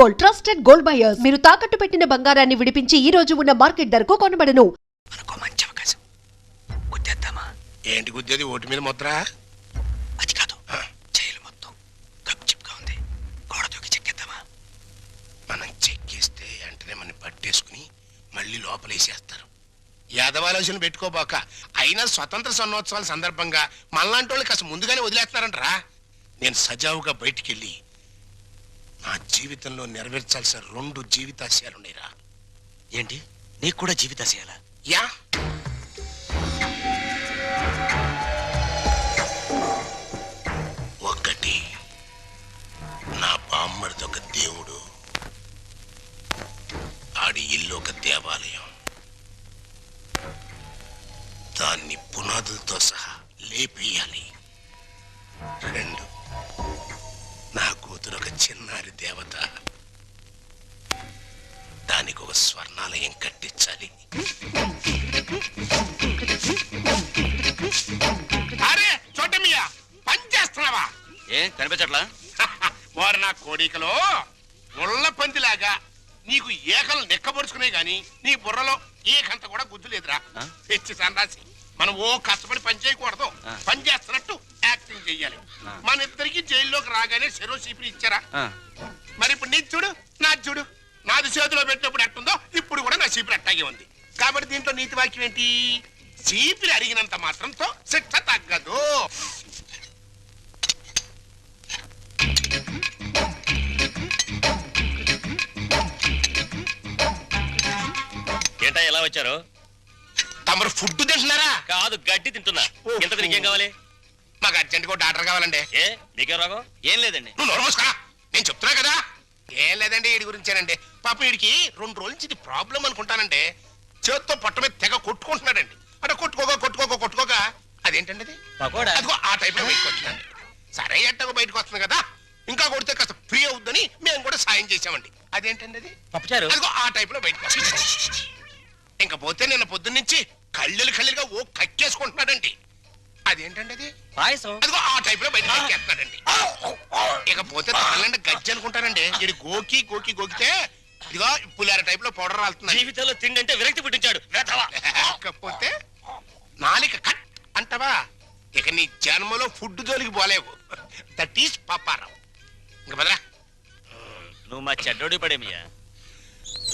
Gold, trusted gold buyers. మీరు తాకట్టు పెట్టిన బంగారాన్ని విడిపించి ఈ రోజు ఉన్న మార్కెట్ ధరకు కొనబడను. మనకు మంచి అవకాశం. గుద్దేద్దామా? ఏంటి గుద్దేది? ఓటు మీద ముద్ర? అది కాదు, జైలు మొత్తం గప్చిప్గా ఉంది. గోడ దూకి చెక్కేద్దామా? మనం చెక్కేస్తే వెంటనే మనం పట్టేసుకుని మళ్ళీ లోపలేసేస్తారు. యాదవాలోచన పెట్టుకోబాక. అయినా స్వతంత్ర సన్నోత్సవాల సందర్భంగా మనలాంటి వాళ్ళు కాస్త ముందుగానే వదిలేస్తున్నారంటరా. నేను సజావుగా బయటికెళ్ళి నా జీవితంలో నెరవేర్చాల్సిన 2 జీవితాశయాలున్నాయిరా. ఏంటి, నీకు కూడా జీవితాశయాలా? యా, ఒకటి నా బామ్మడిది ఒక దేవుడు, ఆడి ఇల్లు ఒక దేవాలయం. దాన్ని పునాదులతో సహా లేపేయాలి. 2, నా కూతురు ఒక చిన్నారి దేవత, దానికి ఒక స్వర్ణాలయం కట్టించాలి. అరే చోటమియా, పని చేస్తున్నావా? ఏం కనిపించట్లా? వారు నా కోడికలో ముళ్ళ పందిలాగా నీకు ఏకలు నెక్కబరుచుకునే గాని నీ బుర్రలో ఏకంత కూడా గుద్దు లేదురా. తెచ్చి సన్నాసి, మనం ఓ కష్టపడి పని చేయకూడదు, పని చేస్తున్నట్టు యాక్టింగ్ చెయ్యాలి. మన ఇద్దరికి జైల్లోకి రాగానే చెరో చీపిరి ఇచ్చారా? మరి ఇప్పుడు నీ చూడు, నా చూడు, నాది చేతిలో పెట్టినప్పుడు ఎట్టుందో ఇప్పుడు కూడా నా చీపిరి అట్టాగే ఉంది. కాబట్టి దీంట్లో నీతి వాక్యం ఏంటి? చీపిరి అరిగినంత మాత్రంతో శిక్ష తగ్గదు. ఏంటా ఎలా వచ్చారు? తమరు ఫుడ్ తింటున్నారా? కాదు, గడ్డి తింటున్నా. ఇంత తిరిగేం కావాలి? మాకు అర్జెంట్గా డాక్టర్ కావాలండి. ఏ మీకేం రాగం? ఏం లేదండి. నువ్వు నోరుమూసుకురా, నేను చెప్తున్నా కదా. ఏం లేదండి, వీడి గురించేనండి. పాపం వీడికి 2 రోజుల నుంచి ఇది ప్రాబ్లం అనుకుంటానండి. చేత్తో పొట్ట మీద తెగ కొట్టుకుంటున్నాడండి. అంటే కొట్టుకోక అదేంటండి అది? పకోడా? అదిగో ఆ టైప్ లో బయటకు వచ్చిందండి. సరే ఎట్టగో బయటకు వస్తుంది కదా, ఇంకా కొడితే కాస్త ఫ్రీ అవుద్దని మేము కూడా సాయం చేసామండి. అదేంటండి అది? పప్పుచారు? అదిగో ఆ టైప్ లో బయటకు వచ్చింది. ఇంకా పోతే నిన్న పొద్దున్న నుంచి కళ్ళుగా ఓ కక్కేసుకుంటున్నాడండి. అదేంటండి అది? పాయసం? అదిగో ఆ టైప్ లో బయటకు ఎక్కేస్తున్నాడండి. ఇకపోతే తాళ్ళండి గజ్జి అనుకుంటారండి. ఇది గోకితే ఇదిగో పులిహార టైప్ లో పౌడర్ రాలుతుంది. జీవితంలో తిండి అంటే విరక్తి పుట్టించాడు. లేకపోతే నాలిక కట్ అంటావా? ఇక నీ జన్మలో ఫుడ్ జోలికి పోలేవు. That is Paparao. ఇంక బదరా, నువ్వు మా చెడ్డోడి పడేమియా.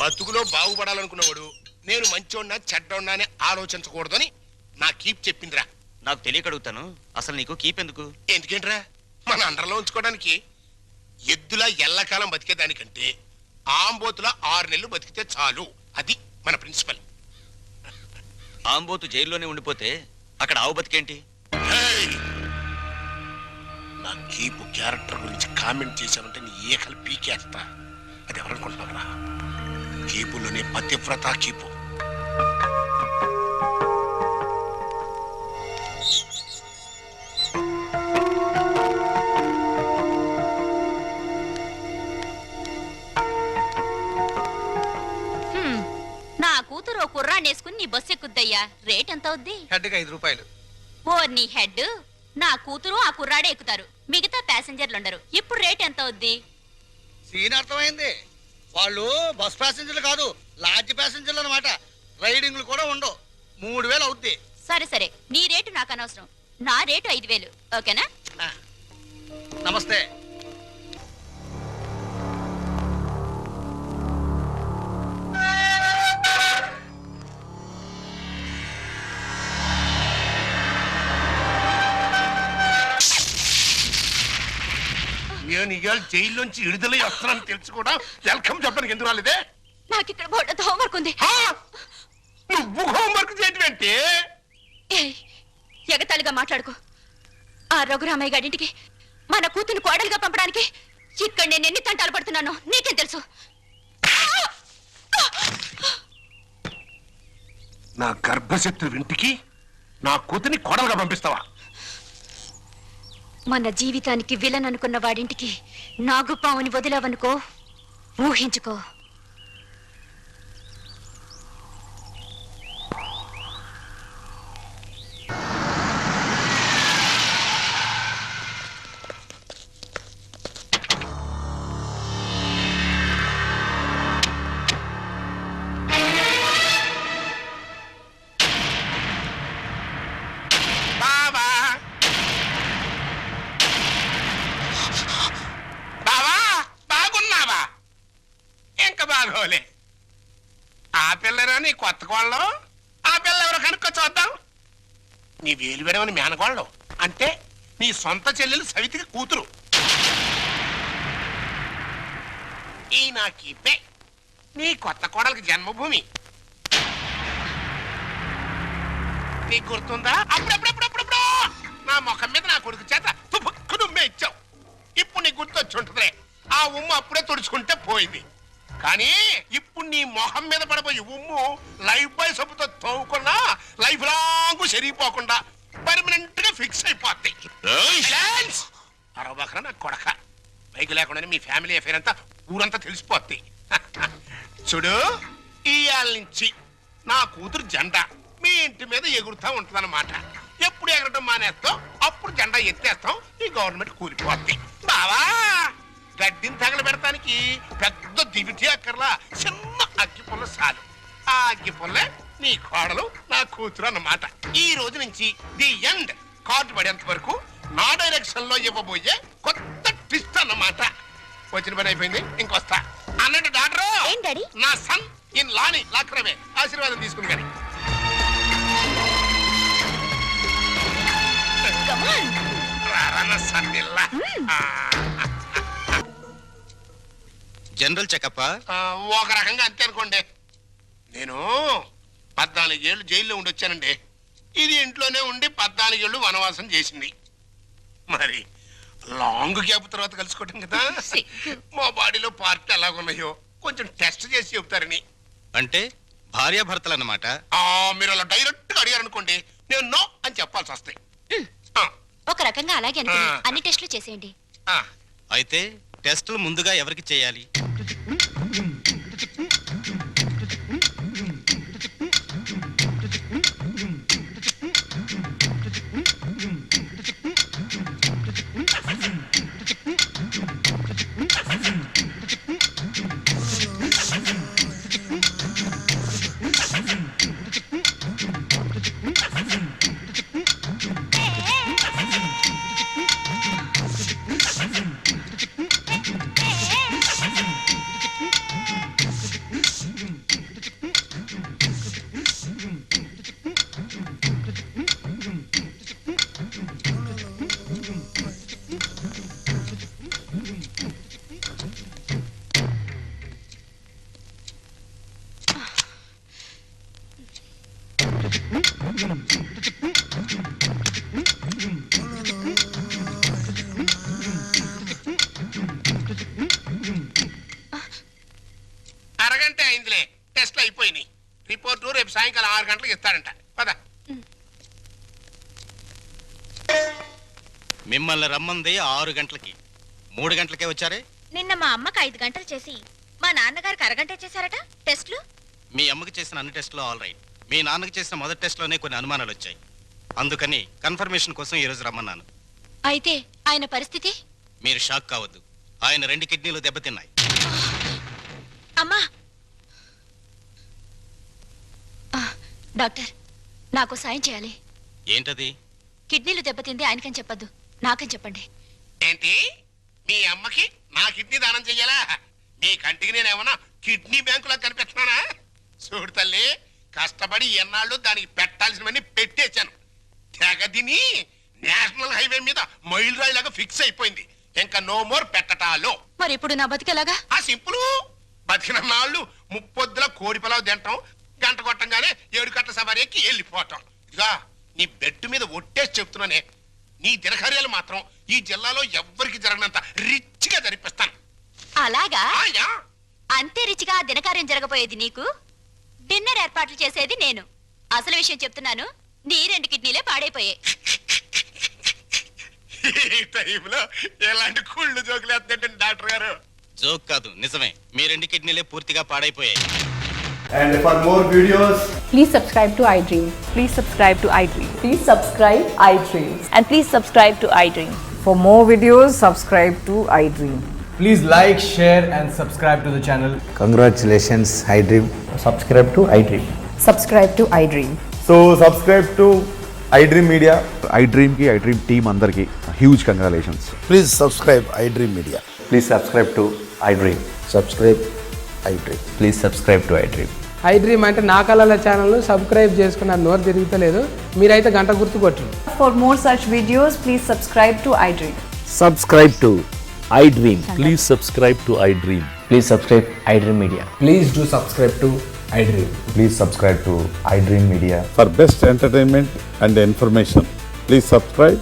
బతుకులో బాగుపడాలనుకున్నవాడు నేను మంచోడినా చెడ్డోడినా అని ఆలోచించకూడదని నా కీప్ చెప్పిందిరా. నాకు తెలియక అడుగుతాను, అసలు నీకు కీప్ ఎందుకు? ఎందుకేంట్రా? మన అండర్లో ఉంచుకోవడానికి. ఎద్దులా ఎల్లకాలం బతికేదానికంటే ఆంబోతులా 6 నెలలు బతికితే చాలు. అది మన ప్రిన్సిపల్. ఆంబోతు జైల్లోనే ఉండిపోతే అక్కడ ఆవు బతికేంటి? నా కీపు క్యారెక్టర్ గురించి కామెంట్ చేశానంటే నీ ఏకలు పీకేస్తా. అది ఎవరనుకుంటున్నావురా? కీపులోనే పతివ్రత కీపు. నా కూతురు ఓ కుర్రాన్ని వేసుకుని నీ బస్సు ఎక్కుద్దయ్యా. రేట్ ఎంత అవుద్ది? హెడ్కి 5 రూపాయలు. ఓ నీ హెడ్, నా కూతురు ఆ కుర్రాడే ఎక్కుతారు, మిగతా ప్యాసింజర్లు ఉండరు. ఇప్పుడు రేట్ ఎంత అవుద్ది? సీన్ అర్థమైంది. వాళ్ళు బస్ ప్యాసింజర్లు కాదు, లాడ్జ్ ప్యాసింజర్లు అనమాట. రైడింగ్లు కూడా ఉండవు. 3000 అవుద్ది. సరే సరే, నీ రేటు నాకు అనవసరం. నా రేటు 5000, ఓకేనా? నమస్తే. నేను ఇవాళ జైల్లోంచి విడుదలై వస్తున్నాను తెలుసు కూడా వెల్కమ్ చెప్పడానికి ఎందుకు రాలేదే? నాకు ఇక్కడ బోర్డు హోంవర్క్ ఉంది. నువ్వు హోంవర్క్ చేయటం ఏంటి? ఎగతాళిగా మాట్లాడుకో. ఆ రఘురామయ్య గారింటికి మన కూతురు కోడలుగా పంపడానికి ఇక్కడ నేను ఎన్ని తంటాలు పడుతున్నానో నీకేం తెలుసు? నా గర్భశత్రు ఇంటికి నా కూతుని కోడలుగా పంపిస్తావా? మన జీవితానికి విలన్ అనుకున్న వాడింటికి నాగుపావుని వదిలావనుకో, ఊహించుకో. అగోలే ఆ పిల్లరా నీ కొత్త కోళ్ళు ఆ పిల్ల ఎవరో కనుక్కో చూద్దాం నీ వేలు విడవని మేనకోళ్ళు అంటే నీ సొంత చెల్లెలు సవితికి కూతురు ఈ నా కీపే నీ కొత్త కోడలికి జన్మభూమి నీకు గుర్తుందా అప్పుడప్పుడప్పుడప్పుడు నా ముఖం మీద నా కొడుకు చేత తుపుక్కు నుమ్మే ఇచ్చావు ఇప్పుడు నీకు గుర్తొచ్చి ఉంటుందిలే ఆ ఉమ్ము అప్పుడే తుడుచుకుంటే పోయింది కానీ ఇప్పుడు నీ మొహం మీద పడబోయి ఉమ్ము లైఫ్ బాయ్ సబ్బుతో తోముకున్నా లైఫ్ లాంగ్ సరిగిపోకుండా పర్మనెంట్ గా ఫిక్స్ అయిపోద్ది అరవబకరా నా కొడక బైక్ లేకుండానే మీ ఫ్యామిలీ అఫేర్ అంతా ఊరంతా తెలిసిపోద్ది చూడు ఇయాల నుంచి నా కూతురు జెండా మీ ఇంటి మీద ఎగురుతా ఉంటుందన్నమాట ఎప్పుడు ఎగరటం మానేస్తాం అప్పుడు జెండా ఎత్తేస్తాం ఈ గవర్నమెంట్ కూలిపోద్ది బావా గడ్డిని తగలబెడటానికి పెద్ద దివిటి అక్కర్లా చిన్న అగ్గి పుల్ల చాలు ఆ అగ్గి పుల్లే నీ కోడలు నా కూతురు అన్నమాట ఈ రోజు నుంచి ది ఎండ్ కార్డు పడేంత వరకు నా డైరెక్షన్ లో ఇవ్వబోయే కొత్త ట్విస్ట్ అన్నమాట వచ్చిన పని అయిపోయింది ఇంకొస్తా అన్నట్టు డాక్టర్ నా సన్ ఇన్ లాని లాక్రమే ఆశీర్వాదం తీసుకుని కానీ జనరల్ చెకప్ ఒక రకంగా అంతే అనుకోండి నేను 14 ఏళ్ళు జైల్లో ఉండొచ్చానండి ఇది ఇంట్లోనే ఉండి 14 ఏళ్ళు వనవాసం చేసింది మరి లాంగ్ గ్యాప్ తర్వాత కలుసుకోవటం కదా మా బాడీలో పార్ట్ ఎలాగున్నాయో కొంచెం టెస్ట్ చేసి చెప్తారని అంటే భార్యాభర్తలు అన్నమాట మీరు అలా డైరెక్ట్ గా అడిగారనుకోండి నేను నో అని చెప్పాల్సి వస్తాయి ఒక రకంగా అలాగే అనుకుని అన్ని టెస్టులు చేసేయండి అయితే టెస్టులు ముందుగా ఎవరికి చేయాలి అరగంట అయిందిలే టెస్ట్లు అయిపోయినాయి రిపోర్టు రేపు సాయంకాలం 6 గంటలకు ఇస్తాడంట పద మిమ్మల్ని రమ్మంది 6 గంటలకి 3 గంటలకే వచ్చారే నిన్న మా అమ్మకి 5 గంటలు చేసి మా నాన్నగారికి అరగంట చేశారట టెస్టులు మీ అమ్మకి చేసిన అన్ని టెస్టులు ఆల్ రైట్ మీ నాన్నకి చేసిన మొదటి టెస్ట్లోనే కొన్ని అనుమానాలు వచ్చాయి అందుకని కన్ఫర్మేషన్ కోసం ఈ రోజు రమ్మన్నాను అయితే ఆయన పరిస్థితి మీరు షాక్ కావద్దు ఆయన 2 కిడ్నీలు దెబ్బతిన్నాయి అమ్మా డాక్టర్ నాకు సాయం చేయాలి ఏంటది కిడ్నీలు దెబ్బతింది ఆయనకని చెప్పద్దు నాకని చెప్పండి ఏంటి మీ అమ్మకి నా కిడ్నీ దానం చెయ్యాలా మీ కంటికి నేనేమన్నా కిడ్నీ బ్యాంకులో కనిపిస్తున్నానా చూడు తల్లి కష్టపడి ఎన్నాళ్ళు దానికి పెట్టాల్సినవన్నీ పెట్టేశాను తెగదిని నేషనల్ హైవే మీద మైల్ రాయిలాగా ఫిక్స్ అయిపోయింది ఇంకా నో మోర్ పెట్టటాలో మరి ఇప్పుడు నా బతికేలాగా ఆ సింపుల్ బతికిన నాళ్ళు ముప్పొద్దుల కోడి పొలావు తింటాం గంట కొట్టంగానే 7 గంటల సవారీ ఎక్కి వెళ్ళిపోవటం ఇదిగా నీ బెడ్ మీద ఒట్టేసి చెప్తున్నానే నీ దినకార్యాలు మాత్రం ఈ జిల్లాలో ఎవ్వరికి జరగనంత రిచ్ గా జరిపిస్తాను అలాగా ఆయా అంతే రిచిగా ఆ దినకార్యం జరగబోయేది నీకు డిన్నర్ ఏర్పాట్లు చేసేది నేను అసలు విషయం చెప్తున్నాను నీ 2 కిడ్నీలే పాడైపోయాయి ఈ టైంలో ఎలాంటి కుళ్ళు జోకులు వేస్తుంటే డాక్టర్ గారు జోక్ కాదు నిజమే మీ 2 కిడ్నీలే పూర్తిగా పాడైపోయాయి And for more videos, Please subscribe to iDream. Please subscribe to iDream. Please subscribe iDream. And please subscribe to iDream. For more videos, subscribe to iDream. please like, share and subscribe to the channel. Congratulations, iDream. Subscribe to iDream. Subscribe to iDream. So subscribe to iDream Media. iDream ki iDream team andarki huge congratulations. Please subscribe iDream Media. Please subscribe to iDream. Subscribe iDream. Please subscribe to iDream. I dream అంటే నా కళల channel subscribe చేసుకున్న నోరు తిరుగుతలేదు, మీరైతే గంట గుర్తు కొట్టండి. For more such videos, please subscribe to iDream. Subscribe to iDream. Please subscribe to iDream. Please subscribe iDream Media. Please do subscribe to iDream. Please subscribe to iDream Media. For best entertainment and information, please subscribe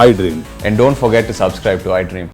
iDream. And don't forget to subscribe to iDream.